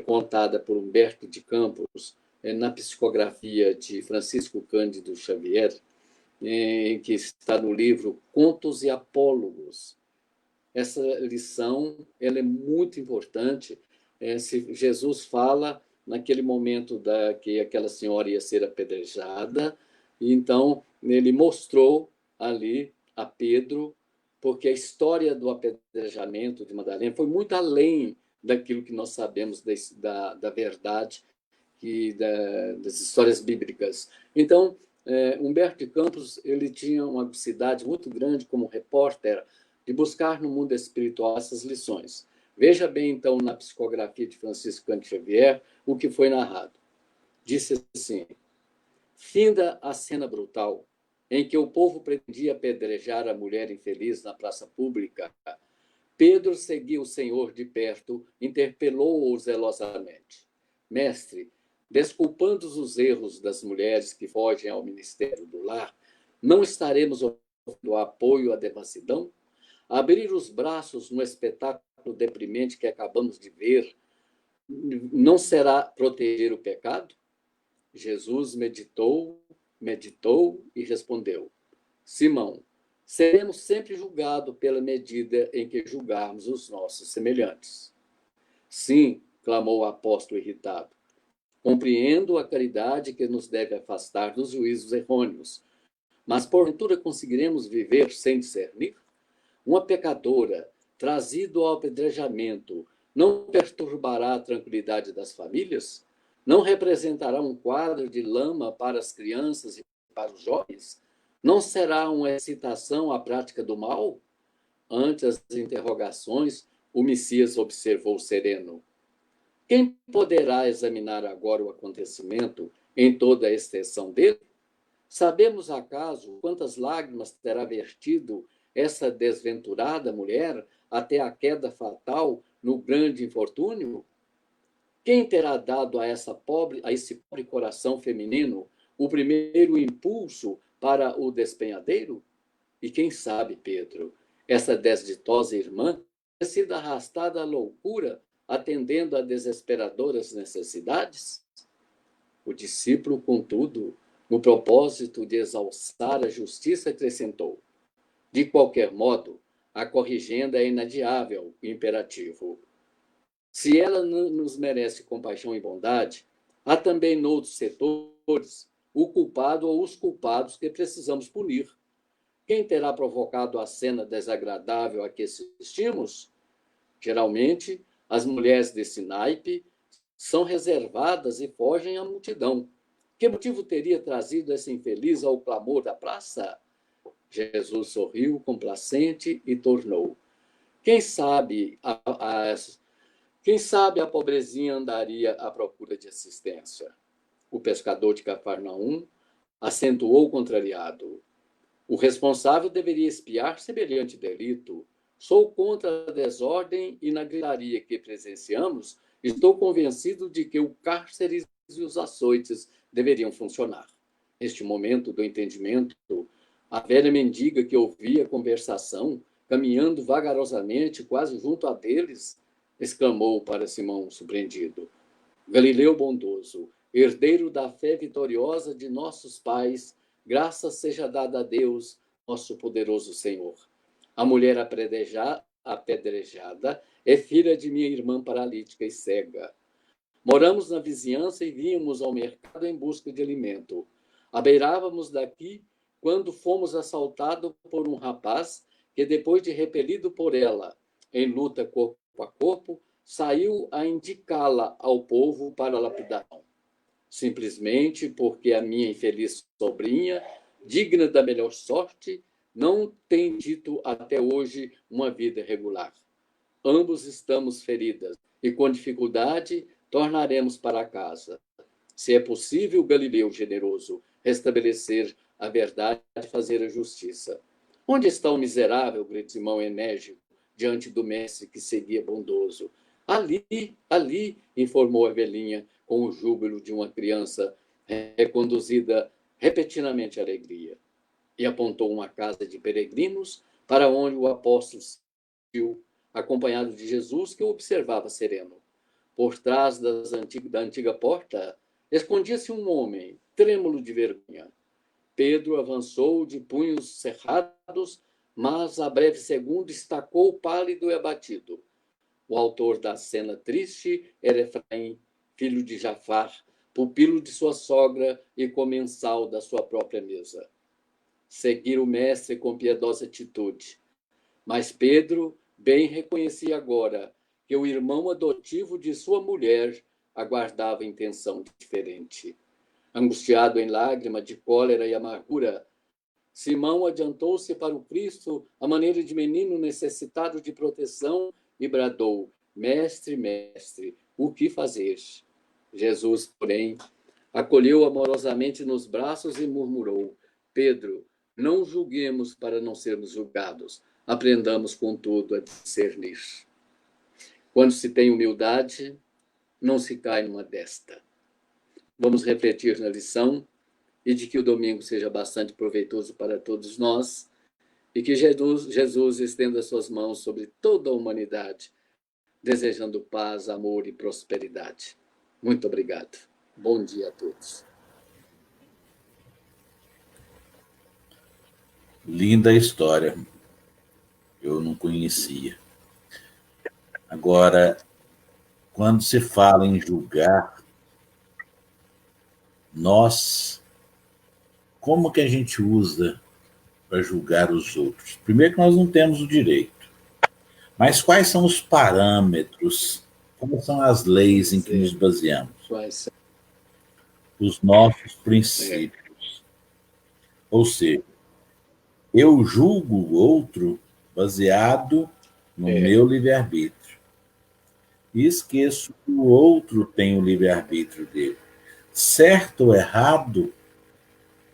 contada por Humberto de Campos, na psicografia de Francisco Cândido Xavier, que está no livro Contos e Apólogos. Essa lição ela é muito importante. Se Jesus fala naquele momento que aquela senhora ia ser apedrejada, e então ele mostrou ali a Pedro, porque a história do apedrejamento de Madalena foi muito além daquilo que nós sabemos da verdade e das histórias bíblicas. Então, Humberto de Campos ele tinha uma habilidade muito grande como repórter de buscar no mundo espiritual essas lições. Veja bem, então, na psicografia de Francisco Cândido Xavier, o que foi narrado. Disse assim: finda a cena brutal em que o povo pretendia apedrejar a mulher infeliz na praça pública, Pedro seguiu o Senhor de perto, interpelou-o zelosamente. Mestre, desculpando os erros das mulheres que fogem ao ministério do lar, não estaremos oferecendo apoio à devassidão? Abrir os braços no espetáculo deprimente que acabamos de ver não será proteger o pecado? Jesus meditou e respondeu: Simão, seremos sempre julgados pela medida em que julgarmos os nossos semelhantes. Sim, clamou o apóstolo irritado. Compreendo a caridade que nos deve afastar dos juízos errôneos, mas porventura conseguiremos viver sem discernir? Uma pecadora, trazido ao apedrejamento, não perturbará a tranquilidade das famílias? Não representará um quadro de lama para as crianças e para os jovens? Não será uma excitação à prática do mal? Ante as interrogações, o Messias observou sereno: quem poderá examinar agora o acontecimento em toda a extensão dele? Sabemos, acaso, quantas lágrimas terá vertido essa desventurada mulher até a queda fatal no grande infortúnio? Quem terá dado a esse pobre coração feminino o primeiro impulso para o despenhadeiro? E quem sabe, Pedro, essa desditosa irmã ter sido arrastada à loucura, atendendo a desesperadoras necessidades? O discípulo, contudo, no propósito de exalçar a justiça, acrescentou: de qualquer modo, a corrigenda é inadiável e imperativo. Se ela nos merece compaixão e bondade, há também noutros setores o culpado ou os culpados que precisamos punir. Quem terá provocado a cena desagradável a que assistimos? Geralmente, as mulheres desse naipe são reservadas e fogem à multidão. Que motivo teria trazido essa infeliz ao clamor da praça? Jesus sorriu complacente e tornou: Quem sabe a pobrezinha andaria à procura de assistência? O pescador de Cafarnaum acentuou contrariado: o responsável deveria expiar semelhante delito. Sou contra a desordem e na gritaria que presenciamos, estou convencido de que o cárcere e os açoites deveriam funcionar. Neste momento do entendimento, a velha mendiga que ouvia a conversação, caminhando vagarosamente quase junto a deles, exclamou para Simão surpreendido: Galileu bondoso, herdeiro da fé vitoriosa de nossos pais, graças seja dada a Deus, nosso poderoso Senhor. A mulher apedrejada é filha de minha irmã paralítica e cega. Moramos na vizinhança e vínhamos ao mercado em busca de alimento. Abeirávamos daqui quando fomos assaltados por um rapaz que, depois de repelido por ela em luta corpo a corpo, saiu a indicá-la ao povo para a lapidação. Simplesmente porque a minha infeliz sobrinha, digna da melhor sorte, não tem tido até hoje uma vida regular. Ambos estamos feridas e, com dificuldade, tornaremos para casa. Se é possível, Galileu generoso, restabelecer a verdade e fazer a justiça. Onde está o miserável? Gritou Simão enérgico diante do mestre que seguia bondoso. Ali, informou a velhinha com o júbilo de uma criança reconduzida repentinamente à alegria. E apontou uma casa de peregrinos para onde o apóstolo saiu, acompanhado de Jesus, que o observava sereno. Por trás da antiga porta escondia-se um homem, trêmulo de vergonha. Pedro avançou de punhos cerrados, mas a breve segundo estacou pálido e abatido. O autor da cena triste era Efraim, filho de Jafar, pupilo de sua sogra e comensal da sua própria mesa. Seguira o mestre com piedosa atitude. Mas Pedro bem reconhecia agora que o irmão adotivo de sua mulher aguardava intenção diferente. Angustiado em lágrima de cólera e amargura, Simão adiantou-se para o Cristo à maneira de menino necessitado de proteção e bradou: Mestre, mestre, o que fazer? Jesus, porém, acolheu amorosamente nos braços e murmurou: Pedro, não julguemos para não sermos julgados. Aprendamos, contudo, a discernir. Quando se tem humildade, não se cai numa desta. Vamos refletir na lição e de que o domingo seja bastante proveitoso para todos nós e que Jesus estenda suas mãos sobre toda a humanidade, desejando paz, amor e prosperidade. Muito obrigado. Bom dia a todos. Linda história. Eu não conhecia. Agora, quando se fala em julgar, Nós, como que a gente usa para julgar os outros? Primeiro que nós não temos o direito. Mas quais são os parâmetros? Quais são as leis em que nos baseamos? Os nossos princípios. Ou seja, eu julgo o outro baseado no meu livre-arbítrio. E esqueço que o outro tem o livre-arbítrio dele. Certo ou errado,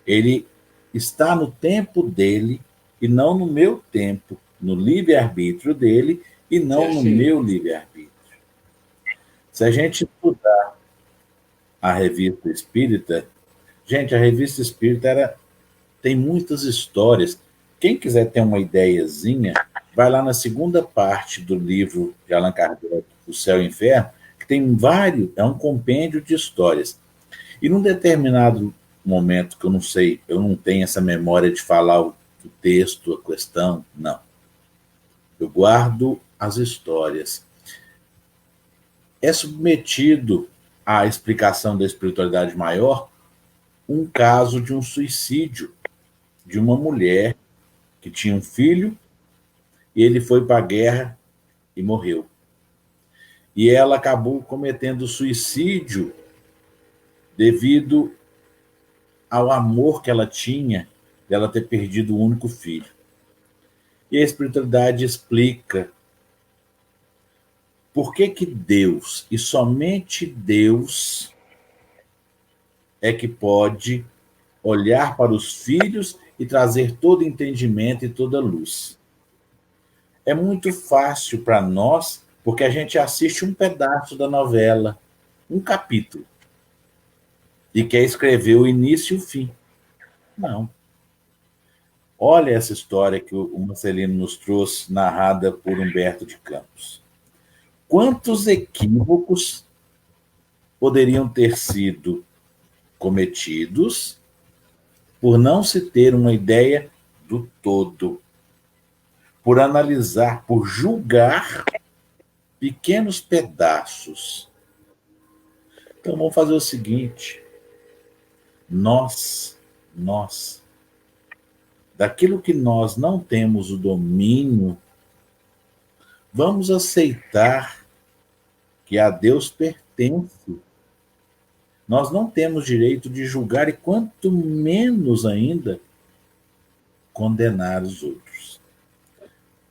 ele está no tempo dele e não no meu tempo, no livre-arbítrio dele e não no meu livre-arbítrio. Se a gente estudar a Revista Espírita, gente, a Revista Espírita tem muitas histórias. Quem quiser ter uma ideiazinha, vai lá na segunda parte do livro de Allan Kardec, O Céu e o Inferno, que tem vários, é um compêndio de histórias. E num determinado momento, que eu não sei, eu não tenho essa memória de falar o texto, a questão, não. Eu guardo as histórias. É submetido à explicação da espiritualidade maior um caso de um suicídio de uma mulher que tinha um filho e ele foi para a guerra e morreu. E ela acabou cometendo suicídio devido ao amor que ela tinha dela ter perdido o único filho. E a espiritualidade explica por que que Deus, e somente Deus, é que pode olhar para os filhos e trazer todo entendimento e toda luz. É muito fácil para nós, porque a gente assiste um pedaço da novela, um capítulo, e quer escrever o início e o fim. Não. Olha essa história que o Marcelino nos trouxe, narrada por Humberto de Campos. Quantos equívocos poderiam ter sido cometidos por não se ter uma ideia do todo, por analisar, por julgar pequenos pedaços. Então vamos fazer o seguinte: nós, daquilo que nós não temos o domínio, vamos aceitar que a Deus pertence. Nós não temos direito de julgar e, quanto menos ainda, condenar os outros.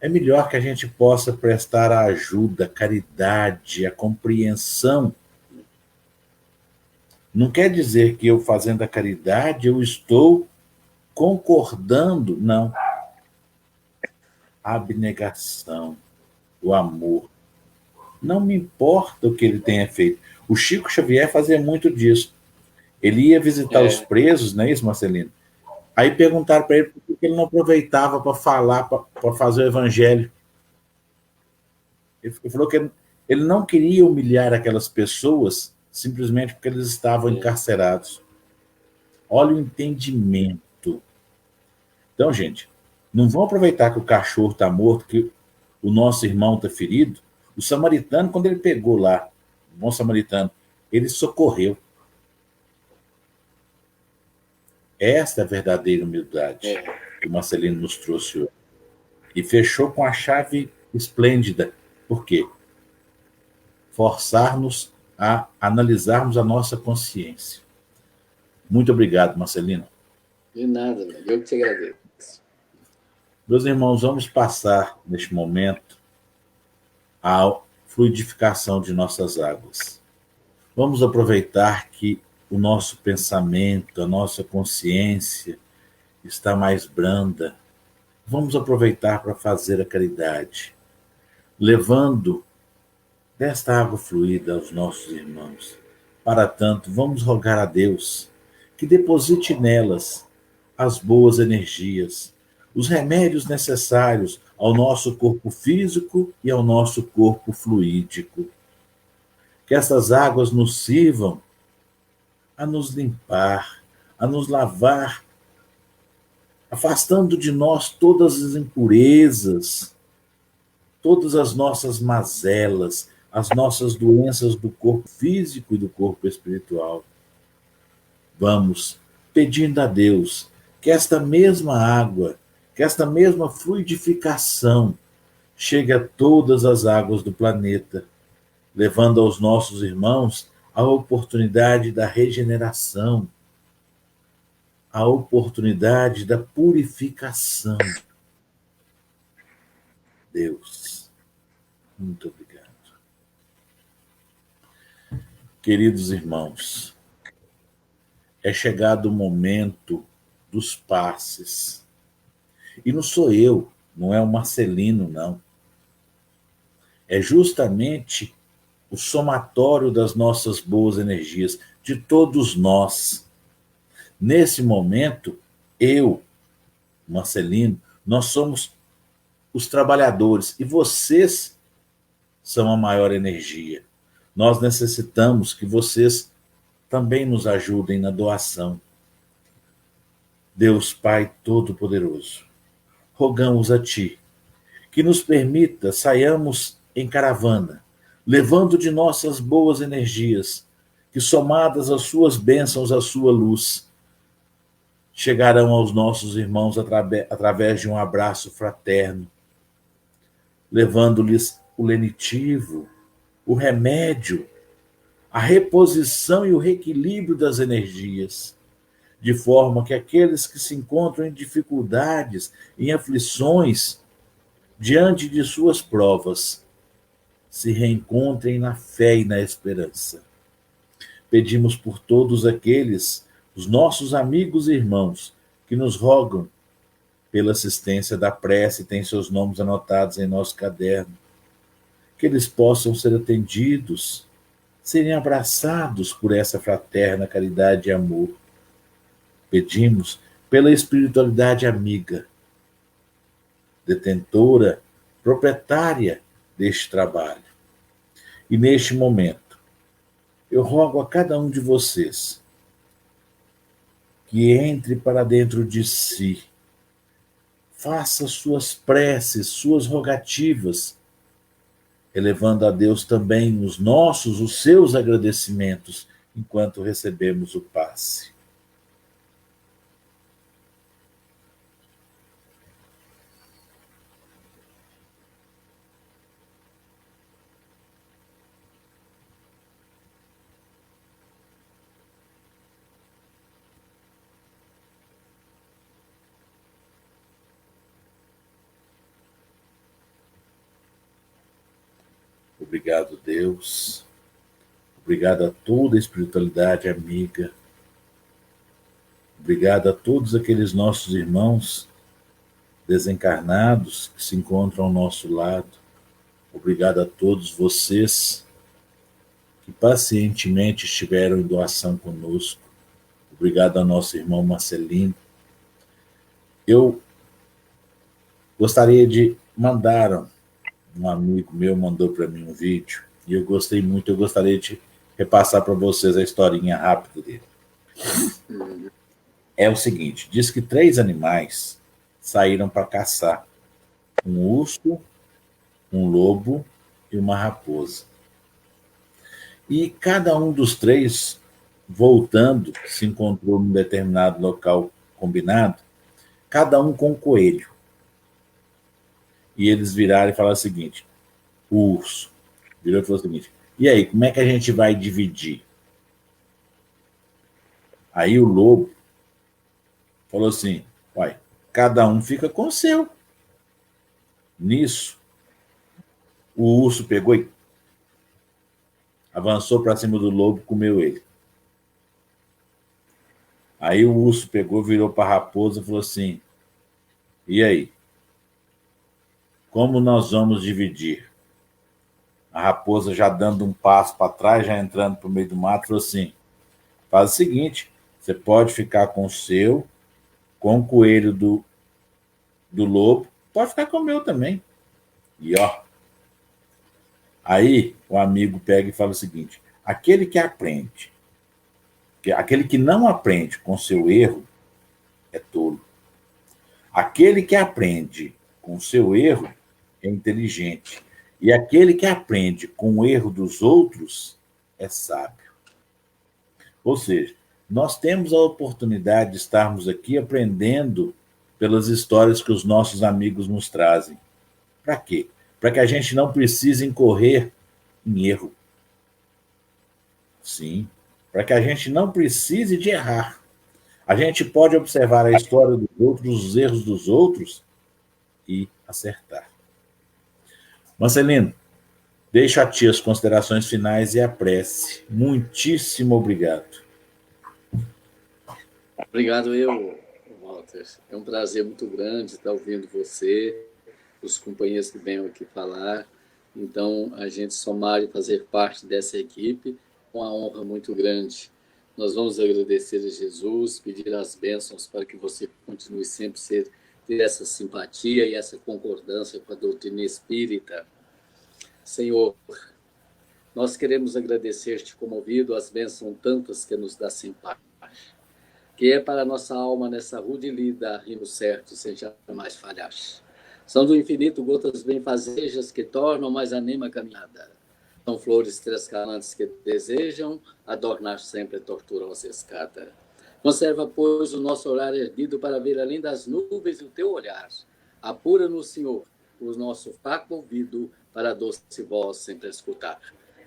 É melhor que a gente possa prestar a ajuda, a caridade, a compreensão. Não quer dizer que eu fazendo a caridade eu estou concordando, não. A abnegação, o amor. Não me importa o que ele tenha feito. O Chico Xavier fazia muito disso. Ele ia visitar os presos, não é isso, Marcelino? Aí perguntaram para ele por que ele não aproveitava para falar, para fazer o evangelho. Ele falou que ele não queria humilhar aquelas pessoas simplesmente porque eles estavam encarcerados. Olha o entendimento. Então, gente, não vão aproveitar que o cachorro está morto, que o nosso irmão está ferido. O samaritano, quando ele pegou lá, o bom samaritano, ele socorreu. Esta é a verdadeira humildade que o Marcelino nos trouxe hoje. E fechou com a chave esplêndida. Por quê? Forçar-nos a analisarmos a nossa consciência. Muito obrigado, Marcelino. De nada, eu que te agradeço. Meus irmãos, vamos passar, neste momento, a fluidificação de nossas águas. Vamos aproveitar que o nosso pensamento, a nossa consciência está mais branda. Vamos aproveitar para fazer a caridade, levando desta água fluida aos nossos irmãos. Para tanto, vamos rogar a Deus que deposite nelas as boas energias, os remédios necessários ao nosso corpo físico e ao nosso corpo fluídico. Que essas águas nos sirvam a nos limpar, a nos lavar, afastando de nós todas as impurezas, todas as nossas mazelas, as nossas doenças do corpo físico e do corpo espiritual. Vamos pedindo a Deus que esta mesma água, que esta mesma fluidificação chegue a todas as águas do planeta, levando aos nossos irmãos a oportunidade da regeneração, a oportunidade da purificação. Deus, muito obrigado. Queridos irmãos, é chegado o momento dos passes. E não sou eu, não é o Marcelino, não. É justamente o somatório das nossas boas energias, de todos nós. Nesse momento, eu, Marcelino, nós somos os trabalhadores e vocês são a maior energia. Nós necessitamos que vocês também nos ajudem na doação. Deus Pai Todo-Poderoso, rogamos a Ti que nos permita saiamos em caravana, levando de nossas boas energias, que somadas às Suas bênçãos, à Sua luz, chegarão aos nossos irmãos através de um abraço fraterno, levando-lhes o lenitivo, o remédio, a reposição e o reequilíbrio das energias, de forma que aqueles que se encontram em dificuldades, em aflições, diante de suas provas, se reencontrem na fé e na esperança. Pedimos por todos aqueles, os nossos amigos e irmãos, que nos rogam pela assistência da prece, têm seus nomes anotados em nosso caderno, que eles possam ser atendidos, serem abraçados por essa fraterna caridade e amor. Pedimos pela espiritualidade amiga, detentora, proprietária deste trabalho. E neste momento, eu rogo a cada um de vocês que entre para dentro de si, faça suas preces, suas rogativas, elevando a Deus também os seus agradecimentos, enquanto recebemos o passe. Obrigado, Deus. Obrigado a toda a espiritualidade amiga. Obrigado a todos aqueles nossos irmãos desencarnados que se encontram ao nosso lado. Obrigado a todos vocês que pacientemente estiveram em doação conosco. Obrigado ao nosso irmão Marcelino. Eu gostaria de mandar, um amigo meu mandou para mim um vídeo e eu gostei muito, eu gostaria de repassar para vocês a historinha rápida dele. É o seguinte, diz que 3 animais saíram para caçar, um urso, um lobo e uma raposa. E cada um dos 3, voltando, se encontrou num determinado local combinado, cada um com um coelho. E eles viraram e falaram o seguinte, o urso virou e falou o seguinte, e aí, como é que a gente vai dividir? Aí o lobo falou assim, uai, cada um fica com o seu. Nisso, o urso pegou e avançou para cima do lobo e comeu ele. Aí o urso pegou, virou para a raposa e falou assim, e aí? Como nós vamos dividir? A raposa já dando um passo para trás, já entrando para o meio do mato, falou assim, faz o seguinte, você pode ficar com o seu, com o coelho do lobo, pode ficar com o meu também. E ó, aí o amigo pega e fala o seguinte, aquele que não aprende com seu erro é tolo. Aquele que aprende com seu erro é inteligente. E aquele que aprende com o erro dos outros é sábio. Ou seja, Nós temos a oportunidade de estarmos aqui aprendendo pelas histórias que os nossos amigos nos trazem. Para quê? Para que a gente não precise incorrer em erro. Sim, para que a gente não precise de errar. A gente pode observar a história dos outros, os erros dos outros e acertar. Marcelino, deixo a ti as considerações finais e a prece. Muitíssimo obrigado. Obrigado, Walter. É um prazer muito grande estar ouvindo você, os companheiros que venham aqui falar. Então, a gente somar e fazer parte dessa equipe é uma honra muito grande. Nós vamos agradecer a Jesus, pedir as bênçãos para que você continue sempre ter essa simpatia e essa concordância com a doutrina espírita. Senhor, nós queremos agradecer-te comovido as bênçãos tantas que nos dá sem par, que é para a nossa alma nessa rude lida, rimo certo, sem jamais falhar. São do infinito gotas benfazejas que tornam mais anima a caminhada. São flores trescalantes que desejam adornar sempre a tortuosa escada. Conserva, pois, o nosso olhar erguido para ver além das nuvens o teu olhar. Apura-nos, Senhor, o nosso fraco ouvido para a doce voz sempre escutar.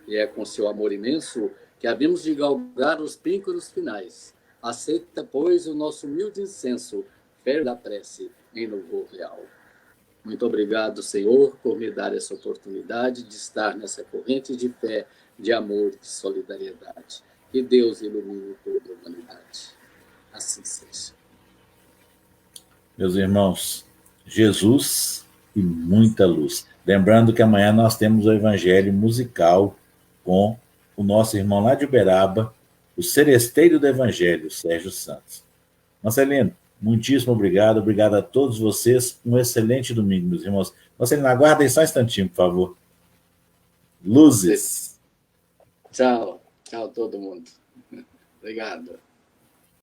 E é com seu amor imenso que havemos de galgar os píncaros finais. Aceita, pois, o nosso humilde incenso, fé da prece em louvor real. Muito obrigado, Senhor, por me dar essa oportunidade de estar nessa corrente de fé, de amor, de solidariedade. Que Deus ilumine toda a humanidade. Assim seja. Meus irmãos, Jesus e muita luz. Lembrando que amanhã nós temos o Evangelho musical com o nosso irmão lá de Uberaba, o seresteiro do Evangelho, Sérgio Santos. Marcelino, muitíssimo obrigado. Obrigado a todos vocês. Um excelente domingo, meus irmãos. Marcelino, aguardem só um instantinho, por favor. Luzes. Tchau. Tchau, todo mundo. Obrigado.